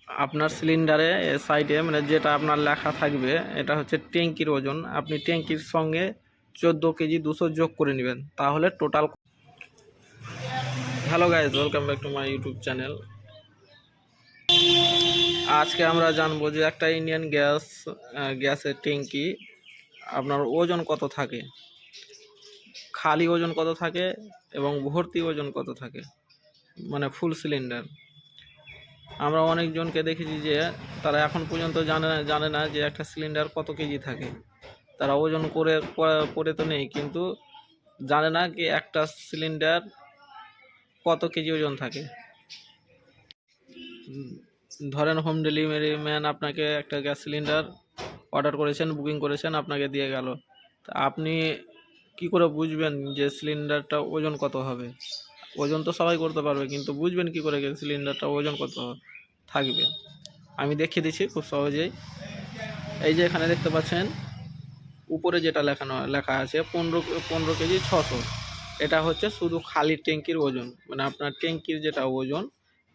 আপনার সিলিন্ডারে সাইডে মানে যেটা আপনার লেখা থাকবে এটা হচ্ছে ট্যাঙ্কির ওজন। আপনি ট্যাঙ্কির সঙ্গে 14 কেজি 200 যোগ করে নেবেন, তাহলে total. Hello guys, welcome back to my YouTube channel. আজকে আমরা জানবো যে একটা ইন্ডিয়ান গ্যাসের ট্যাঙ্কি আপনার ওজন কত থাকে, খালি ওজন কত থাকে এবং ভর্তি ওজন কত থাকে, মানে ফুল সিলিন্ডার। আমরা অনেকজনকে দেখেছি যে তারা এখন পর্যন্ত জানে না যে একটা সিলিন্ডার কত কেজি থাকে। তারা ওজন করে তো নেই, কিন্তু জানে না কি একটা সিলিন্ডার কত কেজি ওজন থাকে। ধরেন হোম ডেলিভারি ম্যান আপনাকে একটা গ্যাস সিলিন্ডার অর্ডার করেছেন, বুকিং করেছেন, আপনাকে দিয়ে গেল। তা আপনি কি করে বুঝবেন যে সিলিন্ডারটা ওজন কত হবে? ওজন তো সবাই করতে পারবে, কিন্তু বুঝবেন কি করে সিলিন্ডারটা ওজন কত থাকবে? আমি দেখিয়ে দিচ্ছি খুব সহজেই। এই যে এখানে দেখতে পাচ্ছেন উপরে যেটা লেখা আছে 15 কেজি 600, এটা হচ্ছে শুধু খালি ট্যাঙ্কির ওজন, মানে আপনার ট্যাঙ্কির যেটা ওজন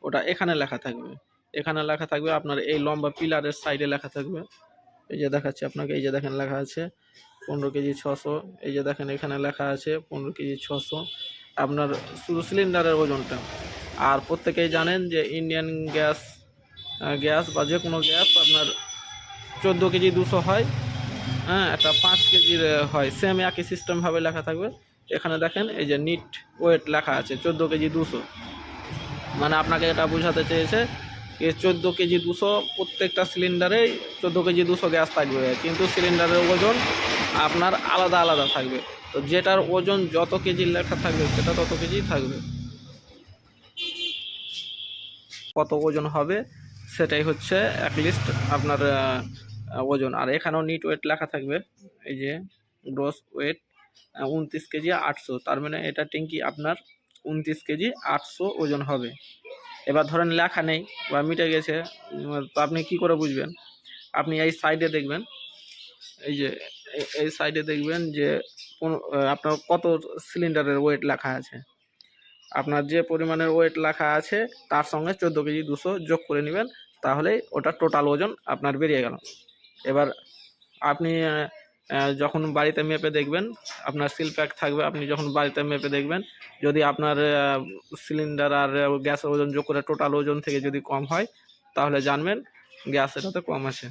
ওটা এখানে লেখা থাকবে। এখানে লেখা থাকবে আপনার এই লম্বা পিলারের সাইডে লেখা থাকবে। এই যে দেখাচ্ছি আপনাকে, এই যে দেখেন লেখা আছে 15 কেজি 600। এই যে দেখেন এখানে লেখা আছে 15 কেজি 600 আপনার শুধু সিলিন্ডারের ওজনটা। আর প্রত্যেকেই জানেন যে ইন্ডিয়ান গ্যাস বা যে কোনো গ্যাস আপনার 14 কেজি 200 হয়, হ্যাঁ, একটা 5 কেজির হয়, সেম একই সিস্টেমভাবে লেখা থাকবে। এখানে দেখেন এই যে নিট ওয়েট লেখা আছে 14 কেজি 200, মানে আপনাকে এটা বোঝাতে চেয়েছে যে 14 কেজি 200 প্রত্যেকটা সিলিন্ডারেই 14 কেজি 200 গ্যাস থাকবে, কিন্তু সিলিন্ডারের ওজন আপনার আলাদা আলাদা থাকবে। তো যেটার ওজন যত কেজি লেখা থাকবে সেটা তত কেজি থাকবে। কত ওজন হবে সেটাই হচ্ছে অ্যাটলিস্ট আপনার ওজন। আর এখানেও নিট ওয়েট লেখা থাকবে, এই যে গ্রস ওয়েট 29 কেজি 800, তার মানে এটা ট্যাঙ্কি আপনার 29 কেজি 800 ওজন হবে। এবার ধরেন লেখা নেই বা মিটে গেছে, তো আপনি কি করে বুঝবেন? আপনি এই সাইডে দেখবেন, এই যে এই সাইডে দেখবেন যে আপনার কত সিলিন্ডারের ওয়েট লেখা আছে। আপনার যে পরিমাণের ওয়েট লেখা আছে তার সঙ্গে 14 কেজি 200 যোগ করে নেবেন, তাহলেই ওটা টোটাল ওজন আপনার বেরিয়ে গেল। এবার আপনি যখন বাড়িতে মেপে দেখবেন, আপনার সিল প্যাক থাকবে, আপনি যখন বাড়িতে মেপে দেখবেন, যদি আপনার সিলিন্ডার আর গ্যাসের ওজন যোগ করে টোটাল ওজন থেকে যদি কম হয়, তাহলে জানবেন গ্যাস এটাতে কম আছে।